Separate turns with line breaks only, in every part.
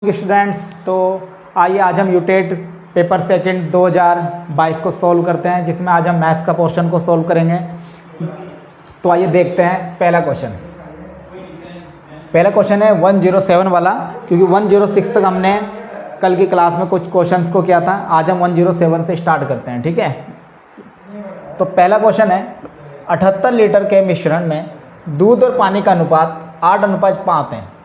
Students, तो आइए आज हम यूटेट पेपर सेकंड 2022 को सॉल्व करते हैं, जिसमें आज हम मैथ्स का पोर्शन को सॉल्व करेंगे। तो आइए देखते हैं पहला क्वेश्चन है 107 वाला, क्योंकि 106 तक हमने कल की क्लास में कुछ क्वेश्चंस को किया था। आज हम 107 से स्टार्ट करते हैं, ठीक है। तो पहला क्वेश्चन है 78 लीटर के मिश्रण में दूध और पानी का अनुपात 8:5 है।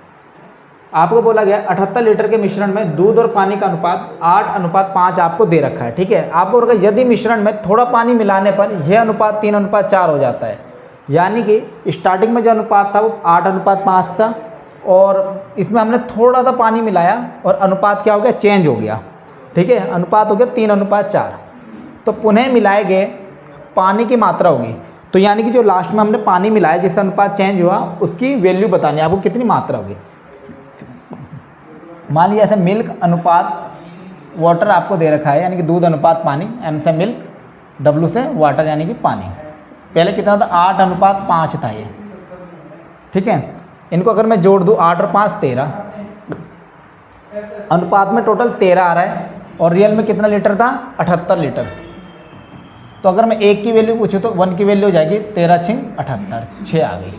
आपको बोला गया 78 लीटर के मिश्रण में दूध और पानी का अनुपात 8:5 आपको दे रखा है, ठीक है। आपको बोला यदि मिश्रण में थोड़ा पानी मिलाने पर यह अनुपात 3:4 हो जाता है, यानी कि स्टार्टिंग में जो अनुपात था वो 8:5 था और इसमें हमने थोड़ा सा पानी मिलाया और अनुपात क्या हो गया, चेंज हो गया, ठीक है। अनुपात हो गया 3:4। तो पुनः मिलाए गए पानी की मात्रा होगी, तो यानी कि जो लास्ट में हमने पानी मिलाया जिससे अनुपात चेंज हुआ उसकी वैल्यू बतानी है आपको, कितनी मात्रा होगी। मान लीजिए ऐसे मिल्क अनुपात वाटर आपको दे रखा है, यानी कि दूध अनुपात पानी, M से मिल्क, W से वाटर यानी कि पानी। पहले कितना था, 8:5 था ये, ठीक है। इनको अगर मैं जोड़ दूँ 8 और 5 13, अनुपात में टोटल 13 आ रहा है और रियल में कितना लीटर था, 78 लीटर। तो अगर मैं 1 की वैल्यू पूछूँ तो 1 की वैल्यू हो जाएगी 13×6 6 आ गई,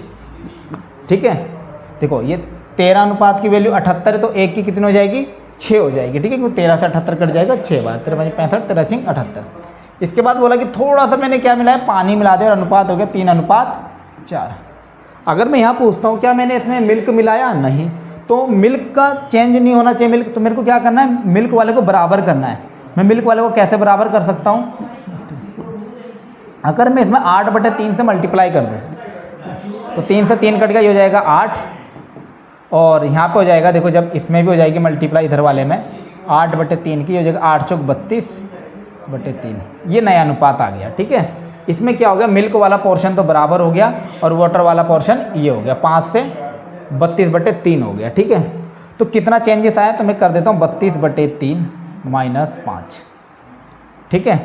ठीक है। देखो ये 13 अनुपात की वैल्यू 78 है, तो 1 की कितनी हो जाएगी, 6 हो जाएगी, ठीक है। क्योंकि 13 से 78 कट जाएगा 6 बार, 13×5 65, 13×78। इसके बाद बोला कि थोड़ा सा मैंने क्या मिलाया, पानी मिला दिया और अनुपात हो गया 3:4। अगर मैं यहाँ पूछता हूँ क्या मैंने इसमें मिल्क मिलाया, नहीं, तो मिल्क का चेंज नहीं होना चाहिए मिल्क। तो मेरे को क्या करना है, मिल्क वाले को बराबर करना है। मैं मिल्क वाले को कैसे बराबर कर सकता हूँ, अगर मैं इसमें 8/3 से मल्टीप्लाई कर दूँ तो 3 से 3 कट गया, ये हो जाएगा 8 और यहाँ पे हो जाएगा, देखो जब इसमें भी हो जाएगी मल्टीप्लाई इधर वाले में 8/3 की हो जाएगा 8 चौक 32/3। ये नया अनुपात आ गया, ठीक है। इसमें क्या हो गया, मिल्क वाला पोर्शन तो बराबर हो गया और वाटर वाला पोर्शन ये हो गया, 5 से 32/3 हो गया, ठीक है। तो कितना चेंजेस आया, तो मैं कर देता हूँ 32/3 - 5, ठीक है,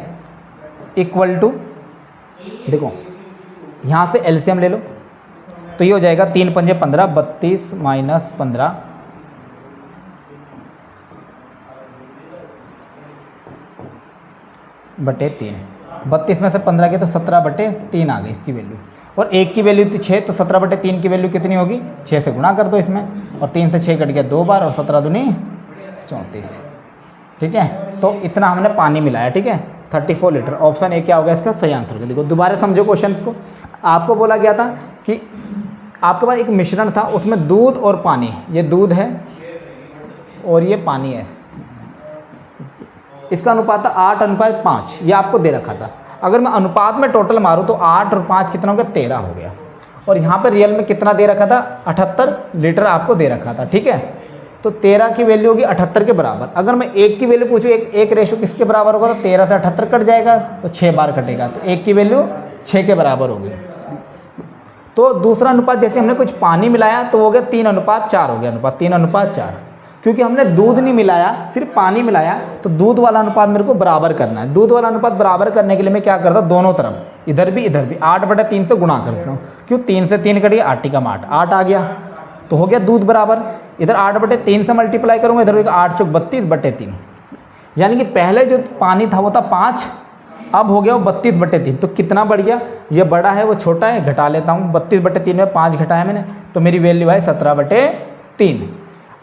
इक्वल टू, देखो यहाँ से एलसीएम ले लो तो ये हो जाएगा 3 पंजे 15, 32 - 15 बटे 3। 32 में से 15 के तो 17/3 आ गई इसकी वैल्यू, और 1 की वैल्यू तो 6, तो 17/3 की वैल्यू कितनी होगी, 6 से गुणा कर दो इसमें, और 3 से 6 कट गया 2 बार और 17 दूनी 34, ठीक है। तो इतना हमने पानी मिलाया, ठीक है, 34 लीटर। ऑप्शन ए क्या होगा इसका सही आंसर। देखो दोबारा समझो क्वेश्चंस को। आपको बोला गया था कि आपके पास एक मिश्रण था, उसमें दूध और पानी, ये दूध है और ये पानी है, इसका अनुपात था 8:5, ये आपको दे रखा था। अगर मैं अनुपात में टोटल मारूं तो 8 और 5 कितना हो गया, 13 हो गया। और यहाँ पे रियल में कितना दे रखा था, 78 लीटर आपको दे रखा था, ठीक है। तो 13 की वैल्यू होगी 78 के बराबर। अगर मैं 1 की वैल्यू पूछूँ, एक रेशो किसके बराबर होगा, तो 13 से 78 कट जाएगा तो 6 बार कटेगा, तो 1 की वैल्यू 6 के बराबर होगी। तो दूसरा अनुपात जैसे हमने कुछ पानी मिलाया तो हो गया 3:4 हो गया, अनुपात 3:4। क्योंकि हमने दूध नहीं मिलाया, सिर्फ पानी मिलाया, तो दूध वाला अनुपात मेरे को बराबर करना है। दूध वाला अनुपात बराबर करने के लिए मैं क्या करता हूँ, दोनों तरफ इधर भी 8/3 से गुणा करता हूँ। क्यों, 3 से 3 कट गया, 8 आ गया, तो हो गया दूध बराबर। इधर 8/3 से मल्टीप्लाई करूँगा, इधर 8 चौक 32/3, यानी कि पहले जो पानी था वो था 5, अब हो गया वो 32/3। तो कितना बढ़ गया, ये बड़ा है वो छोटा है, घटा लेता हूँ, 32/3 में 5 घटाया मैंने, तो मेरी वैल्यू है 17/3।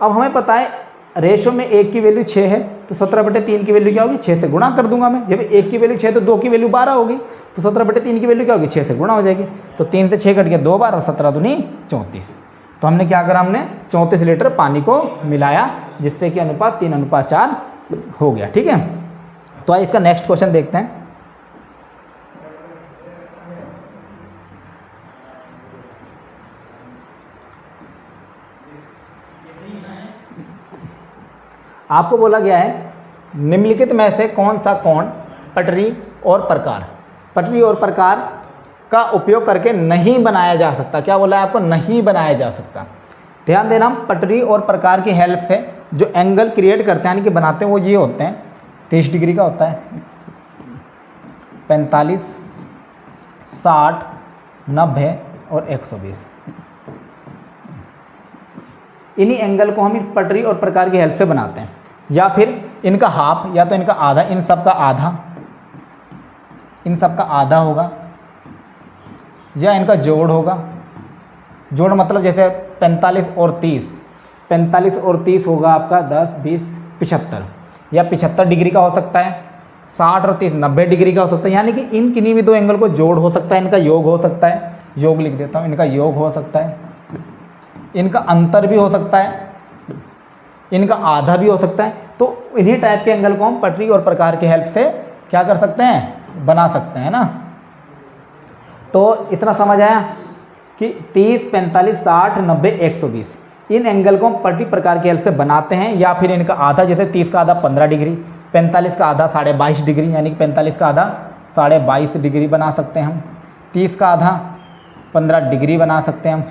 अब हमें पता है रेशो में 1 की वैल्यू 6 है, तो 17/3 की वैल्यू क्या होगी, 6 से गुणा कर दूंगा मैं। जब 1 की वैल्यू 6 तो 2 की वैल्यू 12 होगी, तो 17/3 की वैल्यू क्या होगी, 6 से गुणा हो जाएगी। तो 3 से 6 कट गया 2 बार और 17 दूनी 34। तो हमने क्या करा, हमने 34 लीटर पानी को मिलाया, जिससे कि अनुपात 3:4 हो गया, ठीक है। तो आइए इसका नेक्स्ट क्वेश्चन देखते हैं। आपको बोला गया है निम्नलिखित में से कौन सा कोण पटरी और प्रकार का उपयोग करके नहीं बनाया जा सकता। क्या बोला है आपको, नहीं बनाया जा सकता। ध्यान देना, पटरी और प्रकार की हेल्प से जो एंगल क्रिएट करते हैं, यानी कि बनाते हैं, वो ये होते हैं, 30 डिग्री का होता है, 45, 60, 90 और 120। इन्हीं एंगल को हम पटरी और प्रकार की हेल्प से बनाते हैं, या फिर इनका हाफ या तो इनका आधा, इन सब का आधा होगा, या इनका जोड़ होगा। जोड़ मतलब जैसे 45 और 30 होगा आपका 10, 20, 75, या 75 डिग्री का हो सकता है, 60 और 30 90 डिग्री का हो सकता है। यानी कि इन किन्हीं भी दो एंगल को जोड़ हो सकता है, इनका योग हो सकता है, योग लिख देता हूँ, इनका योग हो सकता है, इनका अंतर भी हो सकता है, इनका आधा भी हो सकता है। तो इन्हीं टाइप के एंगल को हम पटरी और प्रकार की हेल्प से क्या कर सकते हैं, बना सकते हैं ना। तो इतना समझ आया कि 30, 45, 60, 90, 120 इन एंगल को हम पटरी प्रकार की हेल्प से बनाते हैं, या फिर इनका आधा, जैसे 30 का आधा 15 डिग्री, 45 का आधा 22.5 डिग्री, यानी कि 45 का आधा 22.5 डिग्री बना सकते हैं हम, 30 का आधा 15 डिग्री बना सकते हैं हम,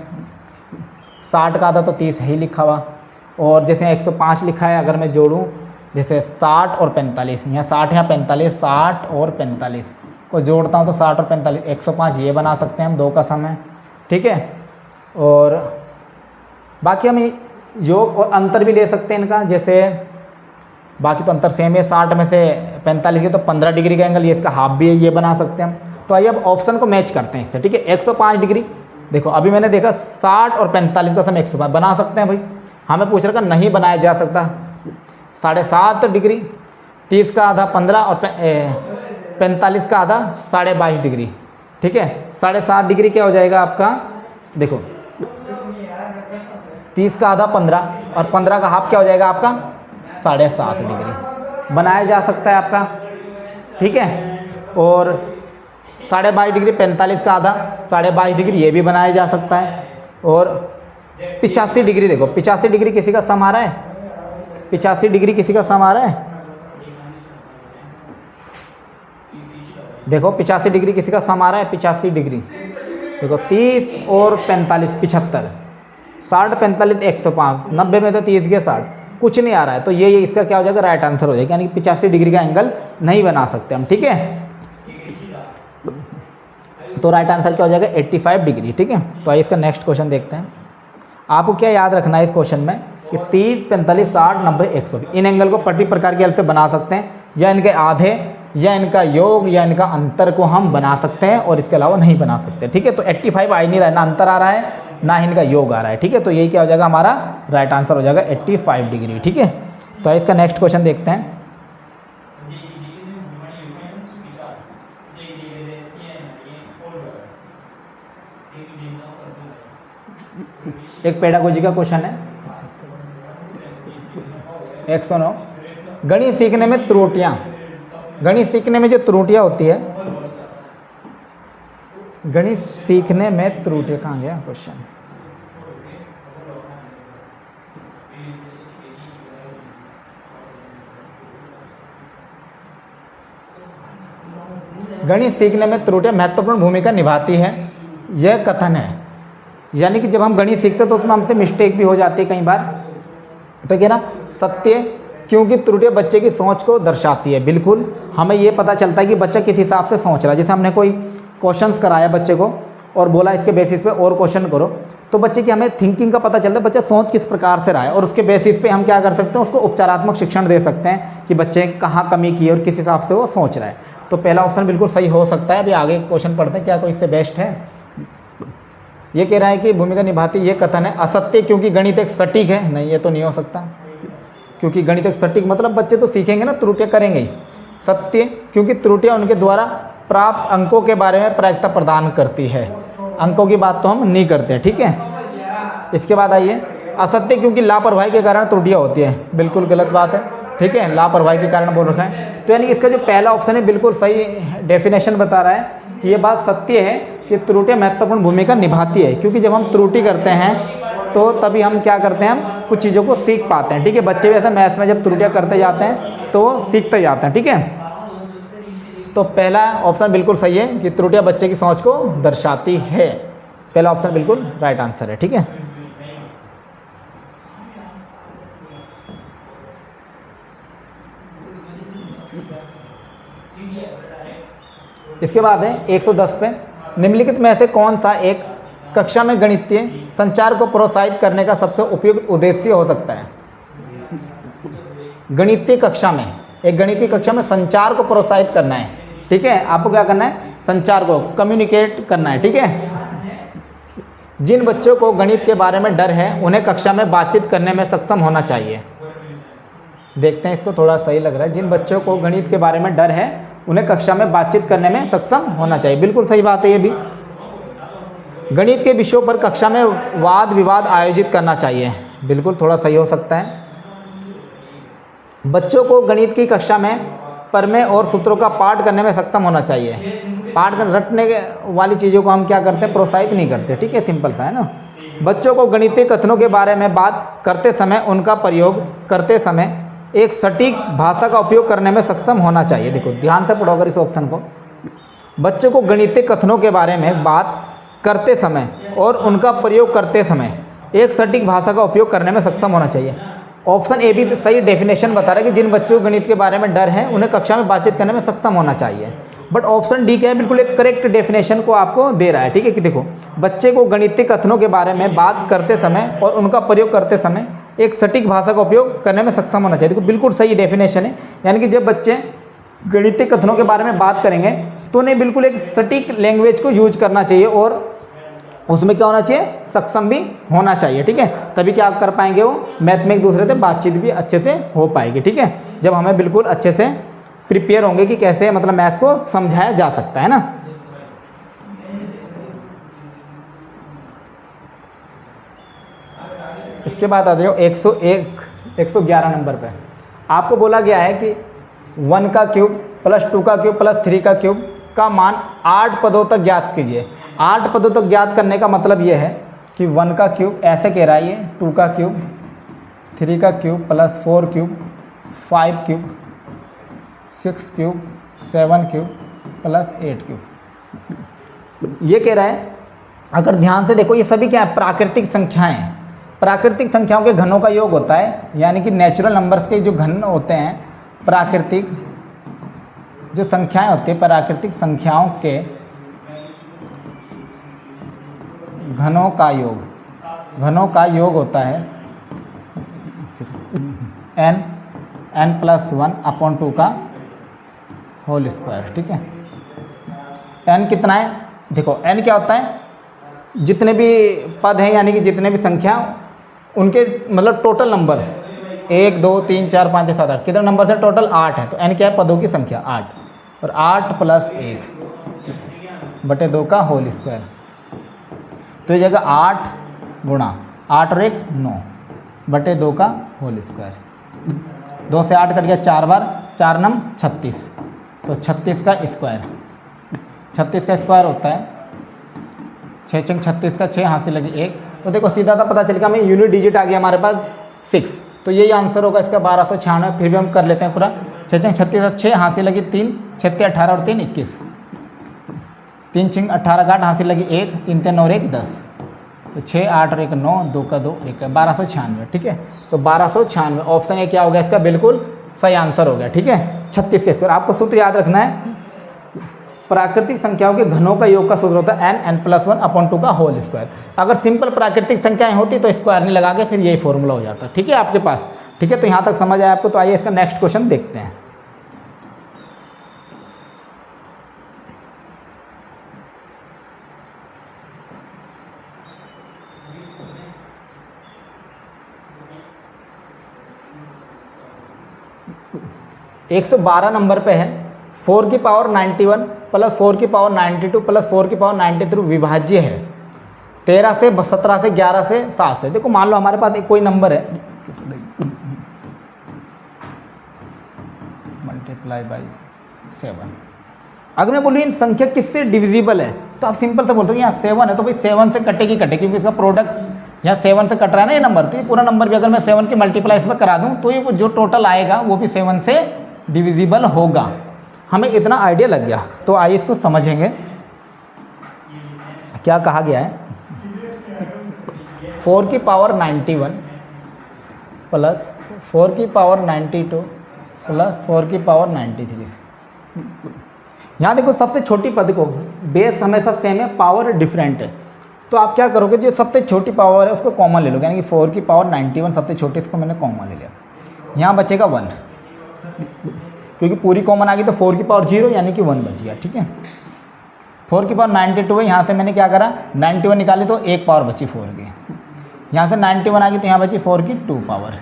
60 का आधा तो 30 है ही लिखा हुआ, और जैसे 105 लिखा है, अगर मैं जोड़ूँ जैसे 60 और 45, यहाँ 60 या 45, 60 और 45 को जोड़ता हूँ तो 60 और 45 105 ये बना सकते हैं हम, 2 का सम है, ठीक है। और बाकी हम योग और अंतर भी ले सकते हैं इनका, जैसे बाकी तो अंतर सेम है, 60 में से 45 के तो 15 डिग्री का एंगल, ये इसका हाफ भी है, ये बना सकते हैं हम। तो आइए अब ऑप्शन को मैच करते हैं इससे, ठीक है। 105 डिग्री, देखो अभी मैंने देखा 60 और 45 का सम 105 बना सकते हैं भाई, हमें पूछ रखा नहीं बनाया जा सकता। 7.5 डिग्री, 30 का आधा 15 और 45 का आधा 22.5 डिग्री, ठीक है। 7.5 डिग्री क्या हो जाएगा आपका, देखो 30 का आधा 15 और 15 का हाफ क्या हो जाएगा आपका 7.5 डिग्री, बनाया जा सकता है आपका, ठीक है। और 22.5 डिग्री 45 का आधा 22.5 डिग्री ये भी बनाया जा सकता है। और 85 डिग्री, देखो 85 डिग्री किसी का सम आ रहा है, 85 डिग्री किसी का सम आ रहा है, देखो 85 डिग्री किसी का सम आ रहा है, 85 डिग्री देखो 30 और 45 75, 60 45 105, 90 में तो 30 के 60 कुछ नहीं आ रहा है, तो ये इसका क्या हो जाएगा, राइट आंसर हो जाएगा, यानी कि 85 डिग्री का एंगल नहीं बना सकते हम, ठीक है। तो राइट आंसर क्या हो जाएगा 85 डिग्री, ठीक है। तो आइए इसका नेक्स्ट क्वेश्चन देखते हैं। आपको क्या याद रखना है इस क्वेश्चन में कि 30, 45, 60, 90, 120 इन एंगल को पटरी प्रकार की हेल्प से बना सकते हैं, या इनके आधे, या इनका योग, या इनका अंतर को हम बना सकते हैं, और इसके अलावा नहीं बना सकते, ठीक है। तो 85 आ ही नहीं रहा है, ना अंतर आ रहा है ना ही इनका योग आ रहा है, ठीक है। तो यही क्या हो जाएगा, हमारा राइट आंसर हो जाएगा 85 डिग्री, ठीक है। तो आइए इसका नेक्स्ट क्वेश्चन देखते हैं। एक पेडागोजी का क्वेश्चन है 109, गणित सीखने में त्रुटियां, गणित सीखने में जो त्रुटियां होती है, गणित सीखने में त्रुटियां, कहाँ गया क्वेश्चन, गणित सीखने में त्रुटियां महत्वपूर्ण भूमिका निभाती है, यह कथन है। यानी कि जब हम गणित सीखते हैं तो उसमें हमसे मिस्टेक भी हो जाती है कई बार, तो क्या ना सत्य, क्योंकि त्रुटियां बच्चे की सोच को दर्शाती है। बिल्कुल हमें ये पता चलता है कि बच्चा किस हिसाब से सोच रहा है। जैसे हमने कोई क्वेश्चंस कराया बच्चे को और बोला इसके बेसिस पे और क्वेश्चन करो, तो बच्चे की हमें थिंकिंग का पता चलता है, बच्चा सोच किस प्रकार से रहा है, और उसके बेसिस पे हम क्या कर सकते हैं, उसको उपचारात्मक शिक्षण दे सकते हैं कि बच्चे कहाँ कमी की है और किस हिसाब से वो सोच रहा है। तो पहला ऑप्शन बिल्कुल सही हो सकता है। अभी आगे क्वेश्चन पढ़ते हैं, क्या कोई इससे बेस्ट है। ये कह रहा है कि भूमिका निभाती, ये कथन है असत्य, क्योंकि गणित एक सटीक है। नहीं, ये तो नहीं हो सकता, क्योंकि गणित एक सटीक मतलब बच्चे तो सीखेंगे ना, त्रुटियां करेंगे ही। सत्य, क्योंकि त्रुटियां उनके द्वारा प्राप्त अंकों के बारे में प्रायिकता प्रदान करती है। अंकों की बात तो हम नहीं करते, ठीक है। इसके बाद आइए असत्य, क्योंकि लापरवाही के कारण त्रुटियां होती है। बिल्कुल गलत बात है, ठीक है, लापरवाही के कारण बोल रखा है। तो यानी इसका जो पहला ऑप्शन है बिल्कुल सही डेफिनेशन बता रहा है कि ये बात सत्य है कि त्रुटियां महत्वपूर्ण भूमिका निभाती है, क्योंकि जब हम त्रुटि करते हैं तो तभी हम क्या करते हैं, हम कुछ चीज़ों को सीख पाते हैं, ठीक है। बच्चे भी ऐसे मैथ्स में जब त्रुटियां करते जाते हैं तो सीखते जाते हैं, ठीक है। तो पहला ऑप्शन बिल्कुल सही है कि त्रुटियां बच्चे की सोच को दर्शाती है। पहला ऑप्शन बिल्कुल राइट आंसर है, ठीक है। इसके बाद है 110 पे, निम्नलिखित में से कौन सा एक कक्षा में गणितीय संचार को प्रोत्साहित करने का सबसे उपयुक्त उद्देश्य हो सकता है? गणितीय कक्षा में, एक गणितीय कक्षा में संचार को प्रोत्साहित करना है, ठीक है। आपको क्या करना है? संचार को कम्युनिकेट करना है, ठीक है। जिन बच्चों को गणित के बारे में डर है उन्हें कक्षा में बातचीत करने में सक्षम होना चाहिए। देखते हैं इसको, थोड़ा सही लग रहा है। जिन बच्चों को गणित के बारे में डर है उन्हें कक्षा में बातचीत करने में सक्षम होना चाहिए। बिल्कुल सही बात है ये भी। गणित के विषयों पर कक्षा में वाद विवाद आयोजित करना चाहिए। बिल्कुल थोड़ा सही हो सकता है। बच्चों को गणित की कक्षा में प्रमेय और सूत्रों का पाठ करने में सक्षम होना चाहिए। पाठ कर रटने वाली चीज़ों को हम क्या करते हैं? प्रोत्साहित नहीं करते, ठीक है। सिंपल सा है ना। बच्चों को गणितीय कथनों के बारे में बात करते समय उनका प्रयोग करते समय एक सटीक भाषा का उपयोग करने में सक्षम होना चाहिए। देखो ध्यान से पढ़ो अगर इस ऑप्शन को। बच्चों को गणितीय कथनों के बारे में बात करते समय और उनका प्रयोग करते समय एक सटीक भाषा का उपयोग करने में सक्षम होना चाहिए। ऑप्शन ए भी सही डेफिनेशन बता रहा है कि जिन बच्चों को गणित के बारे में डर है उन्हें कक्षा में बातचीत करने में सक्षम होना चाहिए। बट ऑप्शन डी क्या है? बिल्कुल एक करेक्ट डेफिनेशन को आपको दे रहा है, ठीक है। कि देखो बच्चे को गणितीय कथनों के बारे में बात करते समय और उनका प्रयोग करते समय एक सटीक भाषा का उपयोग करने में सक्षम होना चाहिए। देखो बिल्कुल सही डेफिनेशन है। यानी कि जब बच्चे गणितीय कथनों के बारे में बात करेंगे तो उन्हें बिल्कुल एक सटीक लैंग्वेज को यूज करना चाहिए और उसमें क्या होना चाहिए? सक्षम भी होना चाहिए, ठीक है। तभी क्या कर पाएंगे वो? मैथ में एक दूसरे से बातचीत भी अच्छे से हो पाएगी, ठीक है। जब हमें बिल्कुल अच्छे से प्रिपेयर होंगे कि कैसे मतलब मैथ्स को समझाया जा सकता है ना। इसके बाद आ जाओ 111 नंबर पे। आपको बोला गया है कि 1 का क्यूब प्लस 2 का क्यूब प्लस 3 का क्यूब का मान 8 पदों तक ज्ञात कीजिए। 8 पदों तक ज्ञात करने का मतलब ये है कि 1 का क्यूब ऐसे कह रहा है ये, 2 का क्यूब, 3 का cube plus 4 cube, 5 cube, 6 cube, 7 cube plus 8 cube. ये कह रहा है, अगर ध्यान से देखो ये सभी क्या है? प्राकृतिक संख्याएं हैं। प्राकृतिक संख्याओं के घनों का योग होता है, यानी कि नेचुरल नंबर्स के जो घन होते हैं, प्राकृतिक जो संख्याएं होती है, प्राकृतिक संख्याओं के घनों का योग होता है n+1/2 का होल स्क्वायर, ठीक है। n कितना है? देखो n क्या होता है? जितने भी पद हैं यानी कि जितने भी संख्या उनके मतलब टोटल नंबर्स 1 2 3 4 5 6 7 8 कितने नंबर्स हैं? टोटल 8 है। तो n क्या है? पदों की संख्या 8 और 8 + 1/2 का होल स्क्वायर। तो ये जगह 8 गुणा 8 और 1 9/2 का होल स्क्वायर। 2 से 8 कट गया 4 बार, 4 9 36, तो 36 का स्क्वायर। 36 का स्क्वायर होता है 6 × 36 का 6 हाथ से लगी 1। तो देखो सीधा था, पता चल गया हमें यूनिट डिजिट आ गया हमारे पास 6। तो यही आंसर होगा इसका 1296। फिर भी हम कर लेते हैं पूरा। 6 × 36 6 हाथ से लगी 3, 6 × 18 और 3 21, 3 × 18 का 8 हाथ से लगी 1, 3 3 और 1 10, तो 6 8 और 1 9, 2 का 2 1 का 1296, ठीक है। तो 1296 ऑप्शन ए क्या हो गया इसका? बिल्कुल सही आंसर हो गया, ठीक है। 36 के स्क्वायर। आपको सूत्र याद रखना है, प्राकृतिक संख्याओं के घनों का योग का सूत्र होता है n+1/2 का होल स्क्वायर। अगर सिंपल प्राकृतिक संख्याएं होती तो स्क्वायर नहीं लगा के फिर यही फॉर्मूला हो जाता, ठीक है आपके पास, ठीक है। तो यहाँ तक समझ आया आपको? तो आइए इसका नेक्स्ट क्वेश्चन देखते हैं। एक 112 नंबर पे है 4 की पावर 91 प्लस 4 की पावर 92 प्लस 4 की पावर 93 विभाज्य है 13 से 17 से 11 से 7 से। देखो मान लो हमारे पास एक कोई नंबर है ×7। अगर मैं बोलूँ इन संख्या किससे डिविजिबल है तो आप सिंपल से बोलते हो यहाँ 7 है तो भाई 7 से कटेगी क्योंकि इसका प्रोडक्ट यहाँ 7 से कट रहा है ना ये नंबर। तो ये पूरा नंबर भी अगर मैं 7 की मल्टीप्लाई इसमें करा दूँ तो ये जो टोटल आएगा वो भी 7 से डिविजिबल होगा। हमें इतना आइडिया लग गया। तो आइए इसको समझेंगे क्या कहा गया है। 4 की पावर 91 प्लस 4 की पावर 92 प्लस 4 की पावर 93। यहाँ देखो सबसे छोटी पद को बेस हमेशा सेम है, पावर डिफरेंट है। तो तो आप क्या करोगे, जो सबसे छोटी पावर है उसको कॉमन ले लोगे, यानी कि 4 की पावर 91 सबसे छोटी, इसको मैंने कॉमन ले लिया। यहाँ बचेगा 1, क्योंकि पूरी कॉमन आ गई तो 4 की पावर 0 यानी कि 1 बच गया। ठीक है, 4 की पावर 92 है, यहाँ से मैंने क्या करा 91 निकाली तो एक पावर बची 4 की, यहाँ से 91 आ गई तो यहाँ बची 4 की 2 पावर।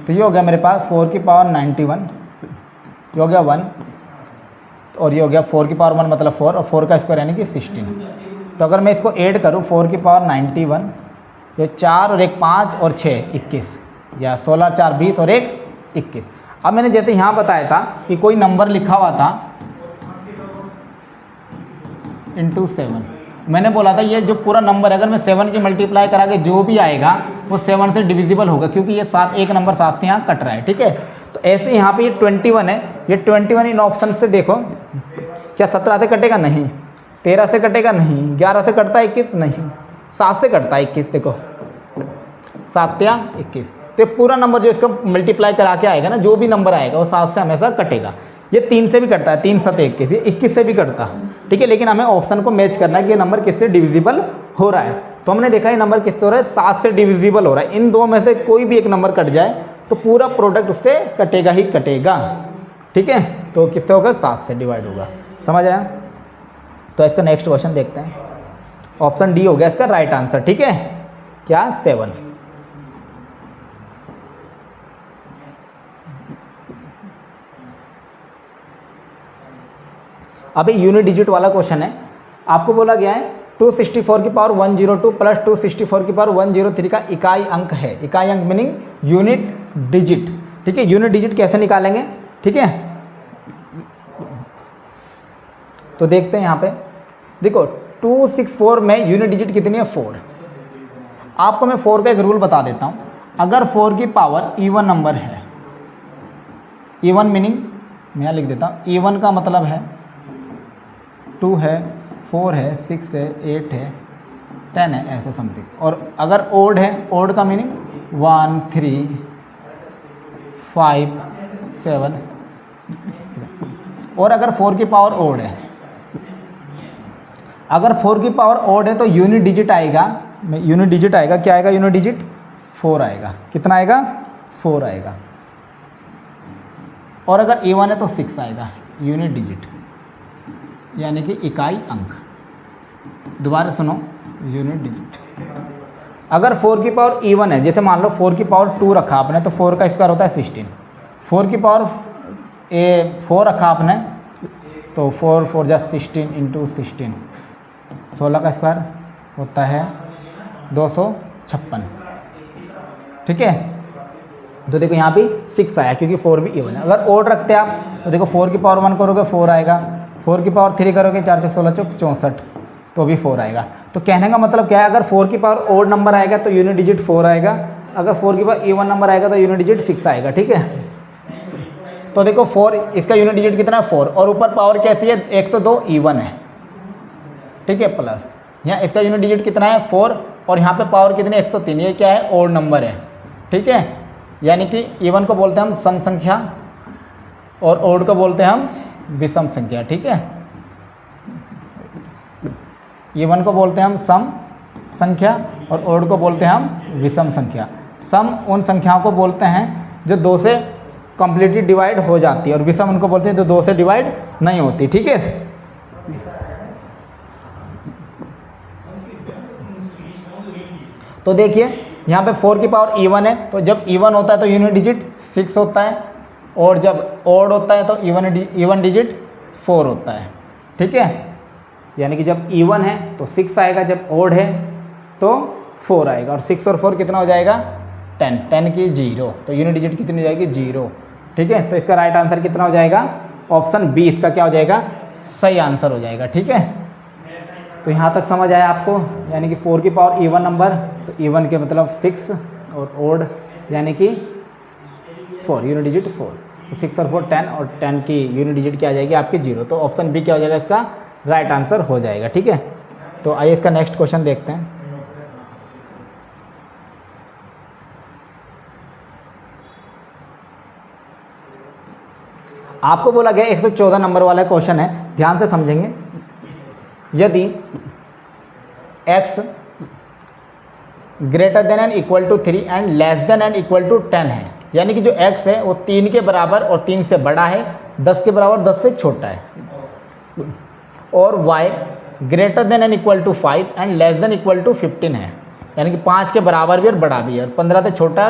तो ये हो गया मेरे पास 4 की पावर 91, ये हो गया 1, और ये हो गया 4 की पावर 1 मतलब 4, और 4 का स्क्वायर यानी कि 16। तो अगर मैं इसको ऐड करूँ 4 की पावर 91, ये 4 और 1 5 और 6 21, या 16 4 20 और 1 21। अब मैंने जैसे यहाँ बताया था कि कोई नंबर लिखा हुआ था इंटू 7, मैंने बोला था ये जो पूरा नंबर है अगर मैं 7 की मल्टीप्लाई करा के जो भी आएगा वो 7 से डिविजिबल होगा, क्योंकि ये 7 एक नंबर 7 से यहाँ कट रहा है। ठीक है, तो ऐसे यहाँ पे ये 21 है, ये 21 इन ऑप्शन से देखो, क्या 17 से कटेगा? नहीं। 13 से कटेगा? नहीं। 11 से कटता है 21? नहीं। 7 से कटता है 21, देखो 7 या 21। तो ये पूरा नंबर जो इसका मल्टीप्लाई करा के आएगा ना, जो भी नंबर आएगा वो 7 से हमेशा कटेगा। ये 3 से भी कटता है, 3 7 21, ये 21 से भी कटता। ठीक है, लेकिन हमें ऑप्शन को मैच करना है कि ये नंबर किससे डिविजिबल हो रहा है। तो हमने देखा ये नंबर किससे हो रहा है, 7 से डिविजिबल हो रहा है। इन दो में से कोई भी एक नंबर कट जाए तो पूरा प्रोडक्ट उससे कटेगा ही कटेगा। ठीक है, तो किससे होगा? 7 से डिवाइड होगा। समझ आया? तो इसका नेक्स्ट क्वेश्चन देखते हैं। ऑप्शन डी हो गया इसका राइट आंसर। ठीक है, क्या? 7। अभी यूनिट डिजिट वाला क्वेश्चन है। आपको बोला गया है 264 की पावर 102 प्लस 264 की पावर 103 का इकाई अंक है। इकाई अंक मीनिंग यूनिट डिजिट। ठीक है, यूनिट डिजिट कैसे निकालेंगे? ठीक है, तो देखते हैं यहाँ पे। देखो 264 में यूनिट डिजिट कितनी है? 4। आपको मैं 4 का एक रूल बता देता हूँ। अगर 4 की पावर इवन नंबर है, इवन मीनिंग मैं यहाँ लिख देता हूँ, इवन का मतलब है 2 है, 4 है, 6 है, 8 है, 10 है, ऐसे समथिंग। और अगर ओड है, ओड का मीनिंग 1 3 5 7। और अगर 4 की पावर ओड है, अगर 4 की पावर ओड है तो यूनिट डिजिट आएगा, यूनिट डिजिट आएगा, क्या आएगा? यूनिट डिजिट 4 आएगा। कितना आएगा? 4 आएगा। और अगर इवन है तो 6 आएगा यूनिट डिजिट, यानी कि इकाई अंक। दोबारा सुनो, यूनिट डिजिट। अगर 4 की पावर इवन है, जैसे मान लो 4 की पावर 2 रखा आपने तो 4 का स्क्वायर होता है 16। 4 की पावर 4 रखा आपने तो 4 4 जा 16 इंटू 16, 16 का स्क्वायर होता है 256। ठीक है, तो देखो यहाँ भी 6 आया क्योंकि 4 भी इवन है। अगर ओड रखते आप तो देखो 4 की पावर 1 करोगे 4 आएगा, 4 की पावर 3 करोगे 4 4 16 64 तो भी 4 आएगा। तो कहने का मतलब क्या है, अगर 4 की पावर ओड नंबर आएगा तो यूनिट डिजिट 4 आएगा, अगर 4 की पावर इवन नंबर आएगा तो यूनिट डिजिट 6 आएगा। ठीक है, तो देखो 4 इसका यूनिट डिजिट कितना है? 4। और ऊपर पावर कैसी है? 102 इवन है। ठीक है, प्लस यहाँ इसका यूनिट डिजिट कितना है? 4। और यहाँ पे पावर कितनी है? 103। ये क्या है? ओड नंबर है। ठीक है, यानी कि इवन को बोलते हैं हम सम संख्या और ओड को बोलते हैं हम विषम संख्या। ठीक है, इवन को बोलते हैं हम सम संख्या और ओड को बोलते हैं हम विषम संख्या। सम उन संख्याओं को बोलते हैं जो 2 से कंप्लीटली डिवाइड हो जाती है, और विषम उनको बोलते हैं जो 2 से डिवाइड नहीं होती। ठीक है, तो देखिए यहाँ पे 4 की पावर इवन है, तो जब इवन होता है तो यूनिट डिजिट 6 होता है, और जब ओड होता है तो इवन डिजिट 4 होता है। ठीक है, यानी कि जब इवन है तो 6 आएगा, जब ओड है तो 4 आएगा, और 6 और 4 कितना हो जाएगा? 10। 10 की 0, तो यूनिट डिजिट कितनी हो जाएगी? 0। ठीक है, तो इसका राइट आंसर कितना हो जाएगा? ऑप्शन बी इसका क्या हो जाएगा? सही आंसर हो जाएगा। ठीक है, तो यहाँ तक समझ आया आपको? यानी कि 4 की पावर इवन नंबर, तो इवन के मतलब 6, और ओड यानी कि 4, यूनिट डिजिट 4। तो 6 और 4 10, और 10 की यूनिट डिजिट क्या आ जाएगी आपकी? 0। तो ऑप्शन बी क्या हो जाएगा? इसका राइट आंसर हो जाएगा। ठीक है, तो आइए इसका नेक्स्ट क्वेश्चन देखते हैं। आपको बोला गया 114 नंबर वाला क्वेश्चन है, ध्यान से समझेंगे। यदि x greater than and equal to 3 and less than and equal to 10 है, यानी कि जो x है वो 3 के बराबर और 3 से बड़ा है, 10 के बराबर 10 से छोटा है, और y greater than and equal to 5 and less than equal to 15 है, यानी कि 5 के बराबर भी और बड़ा भी है, 15 से छोटा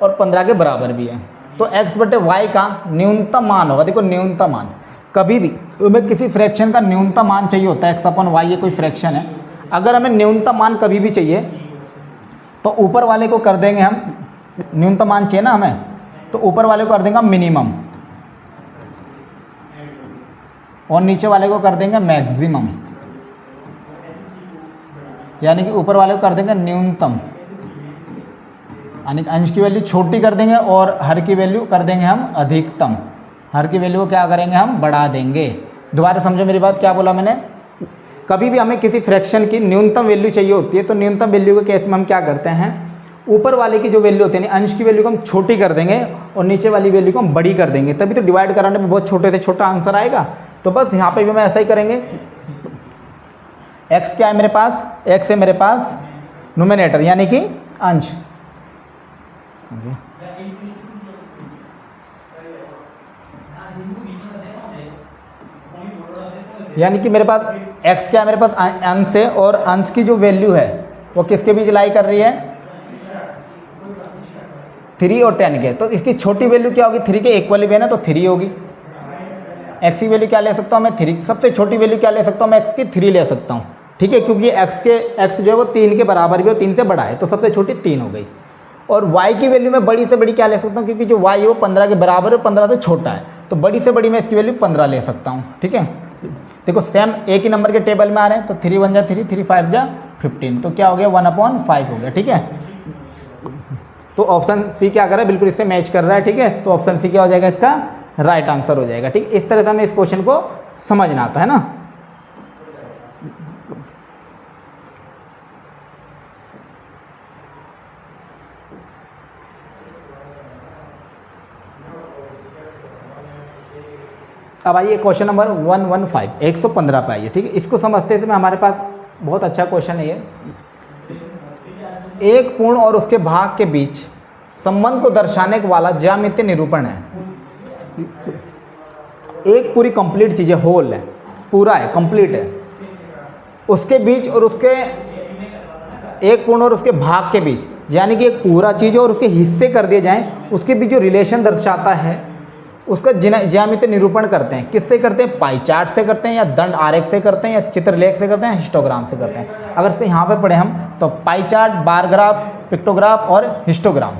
और 15 के बराबर भी है। तो x बटे y का न्यूनतम मान होगा, देखो न्यूनतम मान कभी भी हमें किसी फ्रैक्शन का न्यूनतम मान चाहिए होता है, x अपॉन y ये कोई फ्रैक्शन है, अगर हमें न्यूनतम मान कभी भी चाहिए तो ऊपर वाले को कर देंगे हम, न्यूनतम मान चाहिए ना हमें, तो ऊपर वाले को कर देंगे हम मिनिमम और नीचे वाले को कर देंगे मैक्सिमम, यानी कि ऊपर वाले को कर देंगे न्यूनतम, यानी कि अंश की वैल्यू छोटी कर देंगे और हर की वैल्यू कर देंगे हम अधिकतम, हर की वैल्यू को क्या करेंगे हम बढ़ा देंगे। दोबारा समझो मेरी बात, क्या बोला मैंने, कभी भी हमें किसी फ्रैक्शन की न्यूनतम वैल्यू चाहिए होती है तो न्यूनतम वैल्यू के केस में हम क्या करते हैं, ऊपर वाले की जो वैल्यू होती है अंश की वैल्यू को हम छोटी कर देंगे और नीचे वाली वैल्यू को हम बड़ी कर देंगे, तभी तो डिवाइड कराने में बहुत छोटे से छोटा आंसर आएगा। तो बस यहाँ पे भी हम ऐसा ही करेंगे। x क्या है मेरे पास, x है मेरे पास न्यूमरेटर यानी कि अंश, यानी कि मेरे पास x क्या है, मेरे पास अंश है और अंश की जो वैल्यू है वो किसके बीच लाई कर रही है, 3 और 10 के। तो इसकी छोटी वैल्यू क्या होगी, 3 के इक्वली भी है ना, तो 3 होगी। x की वैल्यू क्या ले सकता हूँ मैं, 3। सबसे छोटी वैल्यू क्या ले सकता हूँ मैं, x की 3 ले सकता हूँ, ठीक है, क्योंकि x जो है वो 3 के बराबर भी और 3 से बड़ा है, तो सबसे छोटी 3 हो गई। और y की वैल्यू मैं बड़ी से बड़ी क्या ले सकता हूँ, क्योंकि जो y है वो 15 के बराबर और 15 से छोटा है, तो बड़ी से बड़ी मैं इसकी वैल्यू 15 ले सकता हूँ, ठीक है। देखो सेम एक ही नंबर के टेबल में आ रहे हैं, तो 3 1 जा 3, 3 5 जा 15, तो क्या हो गया 1/5 हो गया, ठीक है। तो ऑप्शन सी क्या कर रहा है, बिल्कुल इससे मैच कर रहा है, ठीक है। तो ऑप्शन सी क्या हो जाएगा, इसका राइट आंसर हो जाएगा, ठीक। इस तरह से हमें इस क्वेश्चन को समझना आता है ना। अब आइए क्वेश्चन नंबर 115 115 पे आइए, ठीक है। इसको समझते समय हमारे पास बहुत अच्छा क्वेश्चन है ये। एक पूर्ण और उसके भाग के बीच संबंध को दर्शाने वाला ज्यामितीय निरूपण है। एक पूरी कंप्लीट चीज़ है, होल है, पूरा है, कंप्लीट है, उसके बीच और उसके एक पूर्ण और उसके भाग के बीच, यानी कि एक पूरा चीज़ और उसके हिस्से कर दिए जाएं, उसके बीच जो रिलेशन दर्शाता है उसका ज्यामितीय निरूपण करते हैं। किससे करते हैं, पाई चार्ट से करते हैं, या दंड आरेख से करते हैं, या चित्रलेख से करते हैं, हिस्टोग्राम से करते हैं। अगर इसको यहाँ पे पढ़े हम तो pie chart, bar graph, pictograph और हिस्टोग्राम।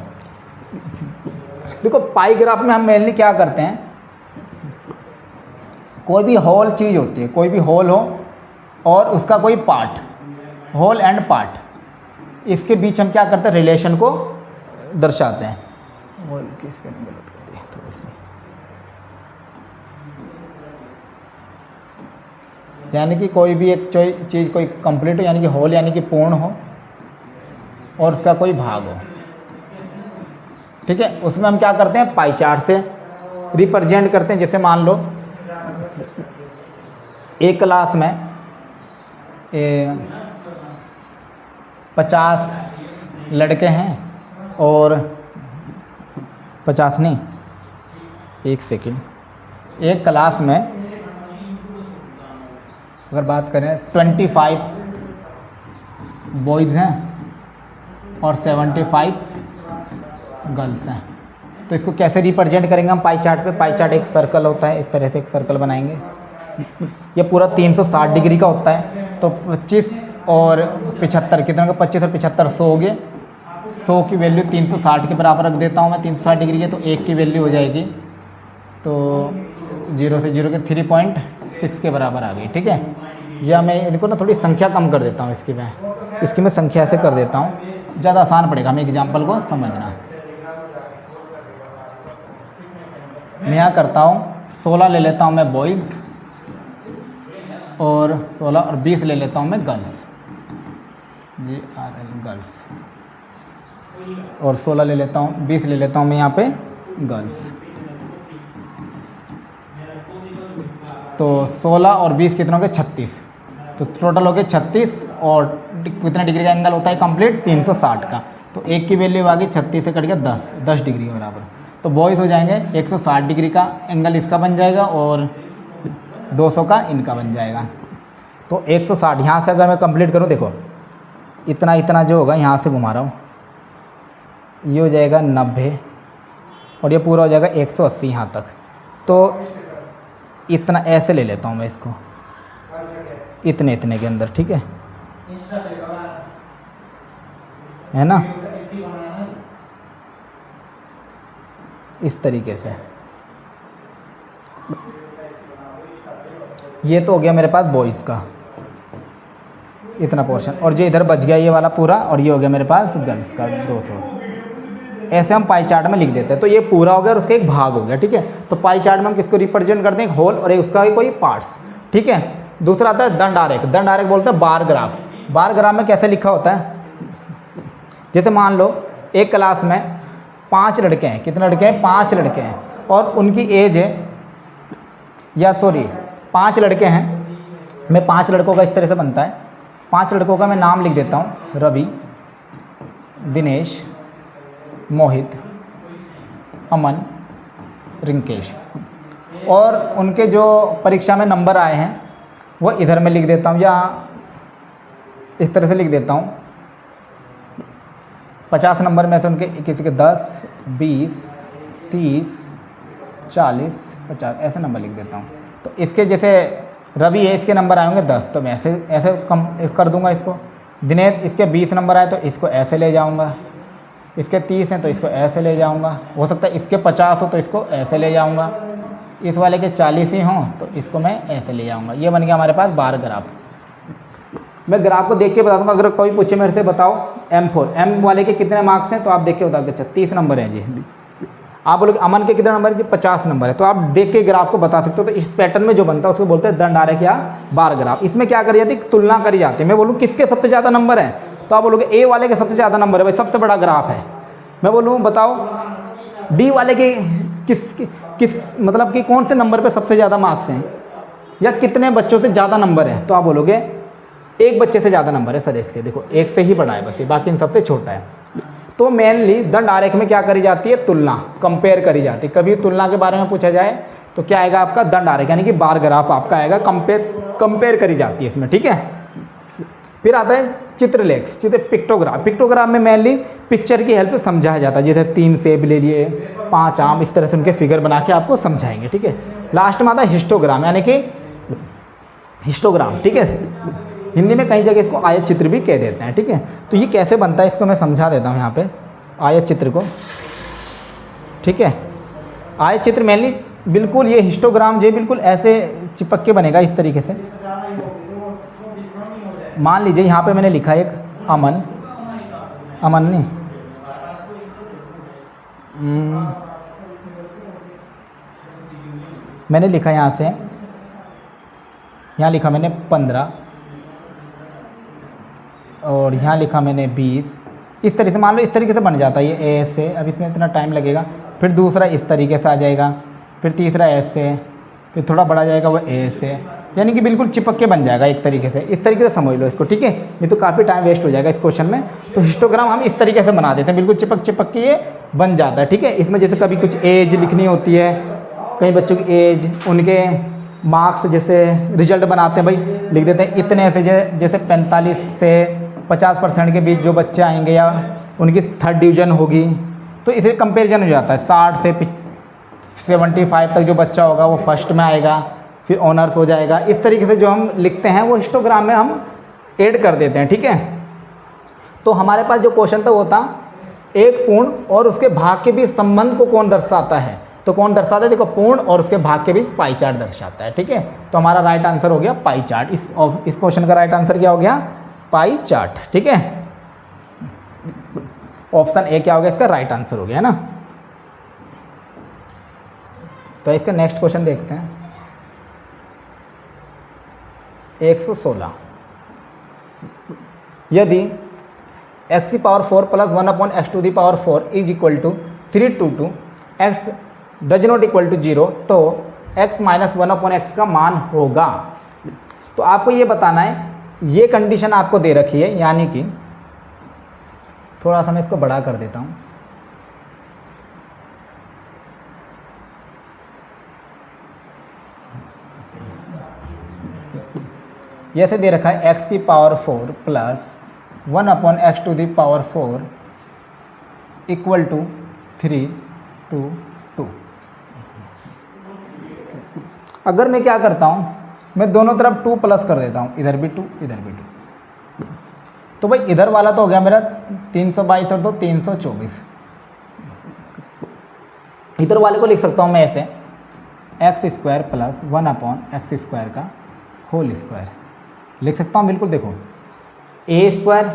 देखो पाई ग्राफ में हम मेनली क्या करते हैं, कोई भी होल चीज़ होती है, कोई भी होल हो और उसका कोई पार्ट, होल एंड पार्ट, इसके बीच हम क्या करते हैं, रिलेशन को दर्शाते हैं। होल की स्पेलिंग गलत करती है थोड़ी सी, यानी कि कोई भी एक चीज़ कोई कंप्लीट हो, यानी कि होल यानी कि पूर्ण हो और उसका कोई भाग हो, ठीक है। उसमें हम क्या करते हैं, पाई चार्ट से रिप्रेजेंट करते हैं। जैसे मान लो एक क्लास में 50 लड़के हैं और 50 नहीं, एक सेकंड, एक क्लास में अगर बात करें 25 बॉयज़ हैं और 75 गर्ल्स हैं, तो इसको कैसे रिप्रेजेंट करेंगे हम पाई चार्ट पे। पाई चार्ट एक सर्कल होता है, इस तरह से एक सर्कल बनाएंगे, ये पूरा 360 डिग्री का होता है। तो 25 और 75 कितने होंगे, 25 और 75 100 हो गए। 100 की वैल्यू 360 के बराबर रख देता हूँ मैं, 360 डिग्री है तो 1 की वैल्यू हो जाएगी, तो 0 से 0 के 3.6 के बराबर आ गई, ठीक है। या मैं इनको ना थोड़ी संख्या कम कर देता हूँ, इसकी मैं संख्या ऐसे कर देता हूँ, ज़्यादा आसान पड़ेगा हमें एग्जाम्पल को समझना। मैं यहाँ करता हूँ 16 ले लेता हूँ मैं बॉयज़, और 16 और 20 ले लेता हूँ मैं गर्ल्स, GRL गर्ल्स, और 16 ले लेता हूँ, 20 ले लेता हूँ मैं यहाँ पे गर्ल्स। तो 16 और 20 कितने हो गए, 36, तो टोटल हो गए 36 और कितने डिग्री का एंगल होता है कंप्लीट 360 का। तो एक की वैल्यू आ गई 36 से कट गया 10 डिग्री के बराबर। तो बॉयज़ हो जाएंगे 160 डिग्री का एंगल इसका बन जाएगा और 200 का इनका बन जाएगा। तो 160 यहाँ से अगर मैं कंप्लीट करूँ, देखो इतना इतना जो होगा यहाँ से घुमा रहा हूँ, ये हो जाएगा 90 और ये पूरा हो जाएगा 180 यहाँ तक। तो इतना ऐसे ले लेता हूँ मैं इसको, इतने इतने के अंदर, ठीक है ना, इस तरीके से। ये तो हो गया मेरे पास बॉयज़ का इतना पोर्शन, और जो इधर बच गया ये वाला पूरा, और ये हो गया मेरे पास गर्ल्स का 200। ऐसे हम पाई चार्ट में लिख देते हैं। तो ये पूरा हो गया और उसका एक भाग हो गया, ठीक है। तो पाई चार्ट में हम किसको रिप्रेजेंट करते हैं, एक होल और एक उसका कोई पार्ट्स, ठीक है। दूसरा आता है दंड आरेख। दंड आरेख बोलते हैं बार ग्राफ। बार ग्राफ में कैसे लिखा होता है, जैसे मान लो एक क्लास में 5 लड़के हैं, कितने लड़के हैं, 5 लड़के हैं, और उनकी एज है, या सॉरी 5 लड़के हैं, मैं 5 लड़कों का इस तरह से बनता है, 5 लड़कों का मैं नाम लिख देता हूँ, रवि, दिनेश, मोहित, अमन, रिंकेश, और उनके जो परीक्षा में नंबर आए हैं वो इधर में लिख देता हूँ, या इस तरह से लिख देता हूँ। 50 नंबर में से उनके किसी के 10, 20, 30, 40, 50 ऐसे नंबर लिख देता हूँ। तो इसके जैसे रवि है, इसके नंबर आए होंगे 10, तो मैं ऐसे कम कर दूंगा इसको। दिनेश, इसके 20 नंबर आए तो इसको ऐसे ले जाऊंगा, इसके 30 हैं तो इसको ऐसे ले जाऊंगा, हो सकता है इसके 50 हो तो इसको ऐसे ले जाऊंगा, इस वाले के 40 ही हों तो इसको मैं ऐसे ले जाऊंगा। ये बन गया हमारे पास बार ग्राफ। मैं ग्राफ को देख के बता दूंगा। अगर कोई पूछे मेरे से बताओ M4, M वाले के कितने मार्क्स हैं, तो आप देख के बता दो। अच्छा 30 नंबर हैं जी। आप बोलोगे अमन के कितने नंबर है जी, 50 नंबर है, तो आप देख के ग्राफ को बता सकते हो। तो इस पैटर्न में जो बनता है उसको बोलते हैं दंड आरेख या बार ग्राफ। इसमें क्या करी जाती है, तुलना करी जाती है। मैं बोलूँ किसके सबसे ज़्यादा नंबर है, तो आप बोलोगे ए वाले के सबसे ज़्यादा नंबर है, भाई सबसे बड़ा ग्राफ है। मैं बोलूँ बताओ डी वाले के किस मतलब कि कौन से नंबर पे सबसे ज़्यादा मार्क्स हैं, या कितने बच्चों से ज़्यादा नंबर है, तो आप बोलोगे एक बच्चे से ज़्यादा नंबर है सर इसके, देखो एक से ही बड़ा है बस, ये बाकी इन सबसे छोटा है। तो मेनली दंड आरेख में क्या करी जाती है, तुलना, कंपेयर करी जाती है। कभी तुलना के बारे में पूछा जाए तो क्या आएगा आपका दंड आरेख, यानी कि बार ग्राफ आपका आएगा, कंपेयर करी जाती है इसमें, ठीक है। फिर आता है चित्रलेख, पिक्टोग्राफ। पिक्टोग्राफ में मेनली पिक्चर की हेल्प से समझाया जाता है, जैसे 3 सेब ले लिए, 5 आम, इस तरह से उनके फिगर बना के आपको समझाएंगे, ठीक है। लास्ट में आता है हिस्टोग्राम, यानी कि हिस्टोग्राम, ठीक है। हिंदी में कई जगह इसको आयत चित्र भी कह देते हैं, ठीक है। तो ये कैसे बनता है इसको मैं समझा देता हूँ यहाँ पे आयत चित्र को, ठीक है। आयत चित्र मेनली बिल्कुल ये हिस्टोग्राम जो बिल्कुल ऐसे चिपक के बनेगा इस तरीके से। मान लीजिए यहाँ पे मैंने लिखा एक अमन नहीं, मैंने लिखा यहाँ से, यहाँ लिखा मैंने 15 और यहाँ लिखा मैंने 20, इस तरीके से मान लो, इस तरीके से बन जाता है ये ऐसे। अब इसमें इतना टाइम लगेगा। फिर दूसरा इस तरीके से आ जाएगा, फिर तीसरा ऐसे, फिर थोड़ा बड़ा जाएगा वो ऐसे, यानी कि बिल्कुल चिपक के बन जाएगा एक तरीके से। इस तरीके से समझ लो इसको, ठीक है। नहीं तो काफ़ी टाइम वेस्ट हो जाएगा इस क्वेश्चन में। तो हिस्टोग्राम हम इस तरीके से बना देते हैं, बिल्कुल चिपक के ये बन जाता है, ठीक है। इसमें जैसे कभी कुछ एज लिखनी होती है, कई बच्चों की एज, उनके मार्क्स, जैसे रिजल्ट बनाते हैं भाई, लिख देते हैं इतने से, जैसे 45 से 50% के बीच जो बच्चे आएंगे या उनकी 3rd डिवीज़न होगी, तो इसे कंपैरिजन हो जाता है। 60 से 75 तक जो बच्चा होगा वो फर्स्ट में आएगा, फिर ऑनर्स हो जाएगा। इस तरीके से जो हम लिखते हैं वो हिस्टोग्राम में हम ऐड कर देते हैं, ठीक है। तो हमारे पास जो क्वेश्चन था वो था एक पूर्ण और उसके भाग के बीच संबंध को कौन दर्शाता है, तो कौन दर्शाता है, देखो पूर्ण और उसके भाग के बीच पाई चार्ट दर्शाता है, ठीक है। तो हमारा राइट आंसर हो गया पाई चार्ट। इस क्वेश्चन का राइट आंसर क्या हो गया, पाई चार्ट, ठीक है। ऑप्शन ए क्या हो गया इसका राइट आंसर हो गया, है ना। तो इसका नेक्स्ट क्वेश्चन देखते हैं। 116, यदि x की power 4 plus 1/x to the power 4 is equal to 322, x does not equal to 0, तो x माइनस 1/x का मान होगा। तो आपको ये बताना है ये कंडीशन आपको दे रखी है, यानी कि थोड़ा सा मैं इसको बड़ा कर देता हूँ। ये ऐसे दे रखा है x की power 4 plus 1 upon x to the power 4 equal to 3 2 2। अगर मैं क्या करता हूँ, मैं दोनों तरफ 2 प्लस कर देता हूँ, इधर भी 2 इधर भी 2, तो भाई इधर वाला तो हो गया मेरा 322 और 2 324। इधर वाले को लिख सकता हूँ मैं ऐसे X square plus 1 upon X square का होल स्क्वायर लिख सकता हूँ। बिल्कुल देखो, A square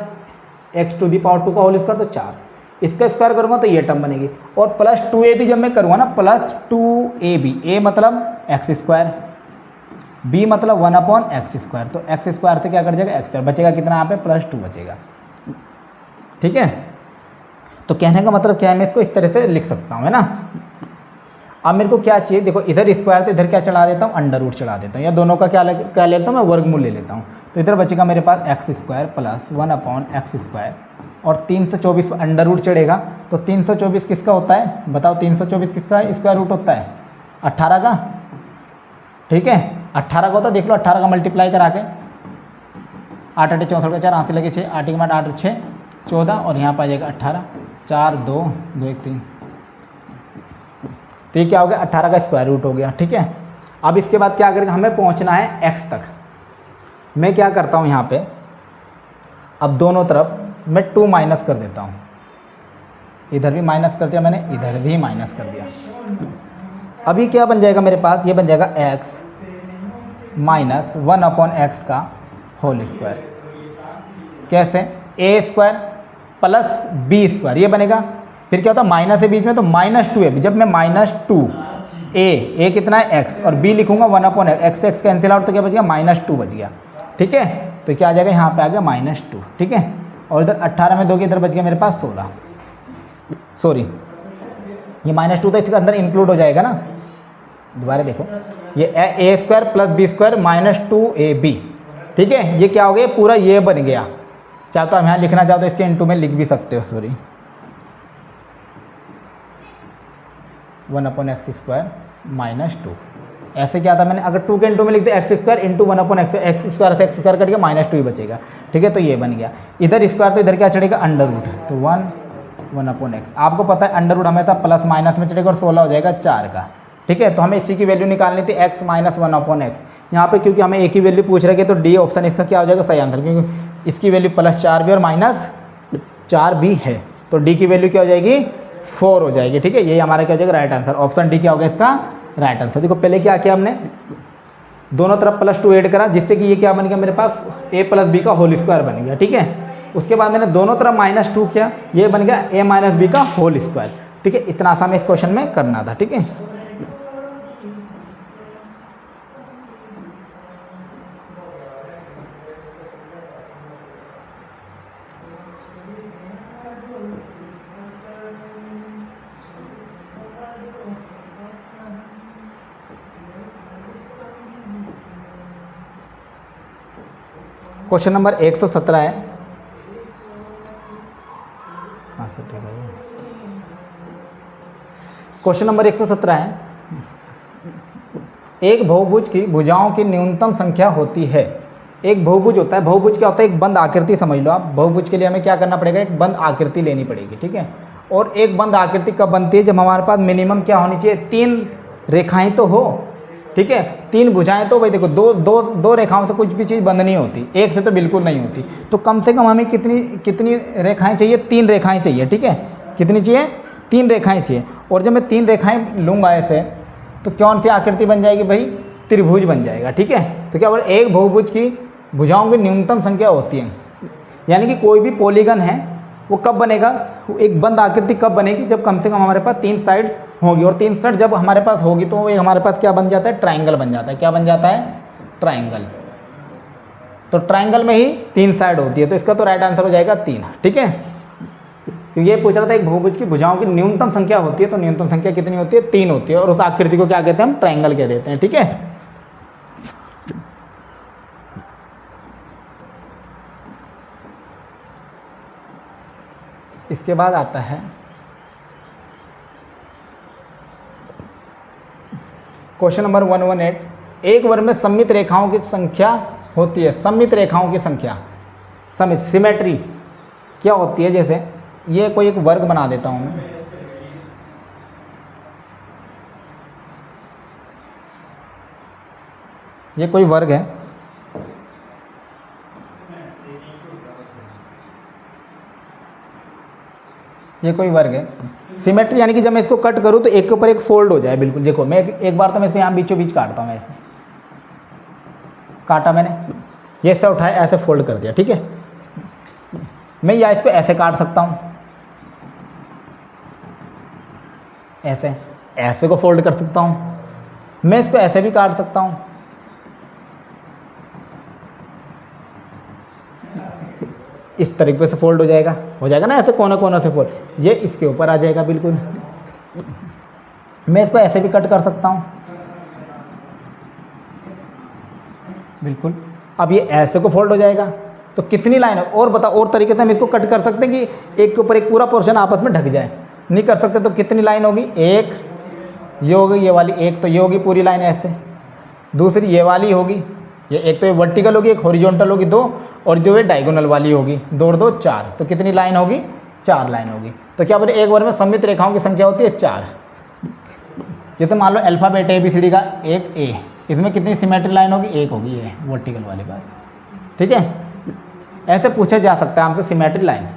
X to the power 2 का होल स्क्वायर तो 4, इसका स्क्वायर करूँगा तो ये टर्म बनेगी, और प्लस 2ab जब मैं करूँगा ना, प्लस 2ab, ए मतलब एक्स स्क्वायर, बी मतलब 1 अपॉन एक्स स्क्वायर, तो एक्स स्क्वायर से क्या कर जाएगा एक्स स्क्वायर, बचेगा कितना यहाँ पे प्लस 2 बचेगा। ठीक है, तो कहने का मतलब क्या है, मैं इसको इस तरह से लिख सकता हूँ, है ना। अब मेरे को क्या चाहिए, देखो इधर स्क्वायर तो इधर क्या चढ़ा देता हूँ, अंडर रूट चढ़ा देता हूँ, या दोनों का क्या ले लेता हूँ मैं, वर्गमूल ले लेता हूँ। तो इधर बचेगा मेरे पास X square plus 1 upon X square, और 324 पर अंडर रूट चढ़ेगा, तो 324 किसका होता है बताओ, 324 किसका है, स्क्वायर रूट होता है 18 का। ठीक है, 18 का होता है, देख लो 18 का मल्टीप्लाई करा के, 8 8 64 का 4, 8 से लगे 6, 8 के बाद 8 6 14, और यहाँ पर आ जाएगा 18, 4 2 2 1 3, तो ये क्या हो गया 18 का स्क्वायर रूट हो गया। ठीक है, अब इसके बाद क्या करेंगे, हमें पहुंचना है x तक। मैं क्या करता हूं यहाँ पे, अब दोनों तरफ मैं 2 माइनस कर देता हूँ, इधर भी माइनस कर दिया मैंने, इधर भी माइनस कर दिया। अभी क्या बन जाएगा मेरे पास, ये बन जाएगा x माइनस 1 अपॉन एक्स का होल स्क्वायर। कैसे, ए स्क्वायर प्लस बी स्क्वायर ये बनेगा, फिर क्या होता है माइनस है बीच में, तो -2 है, जब मैं -2 ए कितना है x, और b लिखूंगा 1 upon x, x cancel out तो क्या बच गया -2 बच गया। ठीक है, तो क्या आ जाएगा यहाँ पे आ गया -2। ठीक है, और इधर 18 में दोगे, इधर बच गया मेरे पास 16, सॉरी ये -2 तो इसके अंदर इंक्लूड हो जाएगा ना। दोबारा देखो, ये A square plus B square -2ab, ठीक है, ये क्या हो गया पूरा ये बन गया। चाहे तो हम यहाँ लिखना चाहो तो इसके इंटू में लिख भी सकते हो, सॉरी 1 अपॉन एक्स स्क्वायर -2, ऐसे क्या था मैंने, अगर 2 के इंटू में लिखते x square into 1 upon X square से एक्स स्क्वायर कट गया -2 ही बचेगा। ठीक है, तो ये बन गया, इधर स्क्वायर तो इधर क्या चढ़ेगा अंडर रूट, तो 1 अपॉन एक्स, आपको पता है अंडर रूट हमेशा प्लस माइनस में चढ़ेगा, और 16 हो जाएगा 4 का। ठीक है, तो हमें इसी की वैल्यू निकालनी थी x माइनस 1 अपॉन एक्स। यहाँ पे क्योंकि हमें एक ही वैल्यू पूछ रहे हैं, तो डी ऑप्शन इसका क्या हो जाएगा सही आंसर, क्योंकि इसकी वैल्यू +4 भी और -4 भी है, तो डी की वैल्यू क्या हो जाएगी 4 हो जाएगी। ठीक है, यही हमारा क्या हो जाएगा राइट आंसर, ऑप्शन डी क्या होगा इसका राइट आंसर। देखो पहले क्या किया हमने, दोनों तरफ +2 ऐड करा, जिससे कि ये क्या बन गया मेरे पास a प्लस बी का होल स्क्वायर बन गया। ठीक है, उसके बाद मैंने दोनों तरफ -2 किया, ये बन गया a माइनस बी का होल स्क्वायर। ठीक है, इतना आसान इस क्वेश्चन में करना था। ठीक है, क्वेश्चन नंबर 117 है, कहाँ से ठीक है, क्वेश्चन नंबर 117 है, एक बहुभुज की भुजाओं की न्यूनतम संख्या होती है। एक बहुभुज होता है, बहुभुज क्या होता है, एक बंद आकृति समझ लो आप। बहुभुज के लिए हमें क्या करना पड़ेगा, एक बंद आकृति लेनी पड़ेगी। ठीक है, और एक बंद आकृति कब बनती है, जब हमारे पास मिनिमम क्या होनी चाहिए, 3 रेखाएं तो हो। ठीक है, 3 भुजाएं तो भाई देखो, दो रेखाओं से कुछ भी चीज़ बंद नहीं होती, एक से तो बिल्कुल नहीं होती। तो कम से कम हमें कितनी रेखाएं चाहिए, 3 रेखाएं चाहिए। ठीक है, कितनी चाहिए, 3 रेखाएं चाहिए। और जब मैं 3 रेखाएं लूँगा ऐसे, तो कौन सी आकृति बन जाएगी भाई, त्रिभुज बन जाएगा। ठीक है, तो क्या बोले, एक बहुभुज की भुजाओं की न्यूनतम संख्या होती है, यानी कि कोई भी पॉलीगन है वो कब बनेगा, एक बंद आकृति कब बनेगी, जब कम से कम हमारे पास 3 साइड्स होगी, और 3 साइड जब हमारे पास होगी तो ये हमारे पास क्या बन जाता है, ट्रायंगल बन जाता है। क्या बन जाता है, ट्रायंगल। तो ट्रायंगल में ही 3 साइड होती है, तो इसका तो राइट आंसर हो जाएगा 3। ठीक है, क्योंकि ये पूछ रहा था एक बहुभुज की भुजाओं की न्यूनतम संख्या होती है, तो न्यूनतम संख्या कितनी होती है, 3 होती है, और उस आकृति को क्या कहते हैं हम, ट्रायंगल कह देते हैं। ठीक है, इसके बाद आता है क्वेश्चन नंबर 118। एक वर्ग में सममित रेखाओं की संख्या होती है। सममित रेखाओं की संख्या, सममित सिमेट्री क्या होती है? जैसे ये कोई एक वर्ग बना देता हूँ मैं, ये कोई वर्ग है, ये कोई वर्ग है। सिमेट्री यानी कि जब मैं इसको कट करूँ तो एक के ऊपर एक फोल्ड हो जाए। बिल्कुल देखो, मैं एक बार तो मैं इसको यहाँ बीचों बीच काटता हूँ, ऐसे काटा मैंने, ये ऐसे उठाया, ऐसे फोल्ड कर दिया, ठीक है। मैं या इसको ऐसे काट सकता हूँ, ऐसे, ऐसे को फोल्ड कर सकता हूँ, मैं इसको ऐसे भी काट सकता हूँ, इस तरीके से फोल्ड हो जाएगा ना, ऐसे कोना कोना से फोल्ड, ये इसके ऊपर आ जाएगा बिल्कुल। मैं इसको ऐसे भी कट कर सकता हूँ, बिल्कुल। अब ये ऐसे को फोल्ड हो जाएगा, तो कितनी लाइन है? और बताओ, और तरीके से हम इसको कट कर सकते हैं कि एक के ऊपर एक पूरा पोर्शन आपस में ढक जाए? नहीं कर सकते। तो कितनी लाइन होगी? एक ये होगी, ये वाली एक, तो ये होगी पूरी लाइन ऐसे, दूसरी ये वाली होगी, ये एक तो ये वर्टिकल होगी, एक हॉरिजॉन्टल होगी, दो, और जो ये डायगोनल वाली होगी, दो और दो चार। तो कितनी लाइन होगी? 4 लाइन होगी। तो क्या बोले, एक वर्ग में सममित रेखाओं की संख्या होती है 4। जैसे मान लो अल्फाबेट ABCD का एक ए, इसमें कितनी सिमेट्री लाइन होगी? एक होगी, ये वर्टिकल वाले पास, ठीक है। ऐसे पूछा जा सकता है हमसे सिमेट्री लाइन।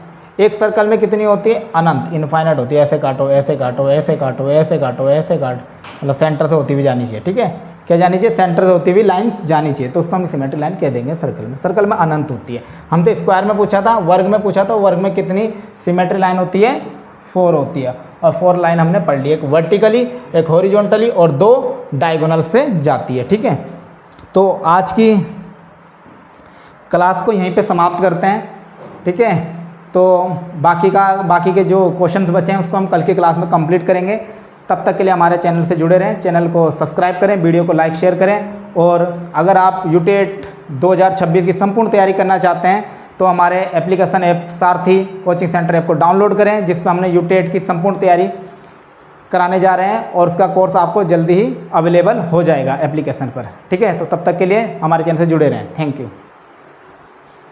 एक सर्कल में कितनी होती है? अनंत, इनफाइनाइट होती है। ऐसे काटो, ऐसे काटो, ऐसे काटो, ऐसे काटो, ऐसे काट, मतलब सेंटर से होती हुई जानी चाहिए, ठीक है। क्या जानी चाहिए? सेंटर से होती हुई लाइंस जानी चाहिए, तो उसको हम सिमेट्री लाइन कह देंगे। सर्कल में, सर्कल में अनंत होती है। हम तो स्क्वायर में पूछा था, वर्ग में पूछा था, वर्ग में कितनी सिमेट्री लाइन होती है? 4 होती है। और 4 लाइन हमने पढ़ ली, एक वर्टिकली, एक हॉरिजॉन्टली और 2 डायगोनल से जाती है, ठीक है। तो आज की क्लास को यहीं पे समाप्त करते हैं, ठीक है। तो बाकी के जो क्वेश्चंस बचे हैं उसको हम कल की क्लास में कंप्लीट करेंगे। तब तक के लिए हमारे चैनल से जुड़े रहें, चैनल को सब्सक्राइब करें, वीडियो को लाइक शेयर करें। और अगर आप यूटेट 2026 की संपूर्ण तैयारी करना चाहते हैं तो हमारे एप्लीकेशन ऐप सारथी कोचिंग सेंटर ऐप को डाउनलोड करें, जिस पर हमने यूटेट की संपूर्ण तैयारी कराने जा रहे हैं, और उसका कोर्स आपको जल्दी ही अवेलेबल हो जाएगा एप्लीकेशन पर, ठीक है। तो तब तक के लिए हमारे चैनल से जुड़े रहें। Thank you.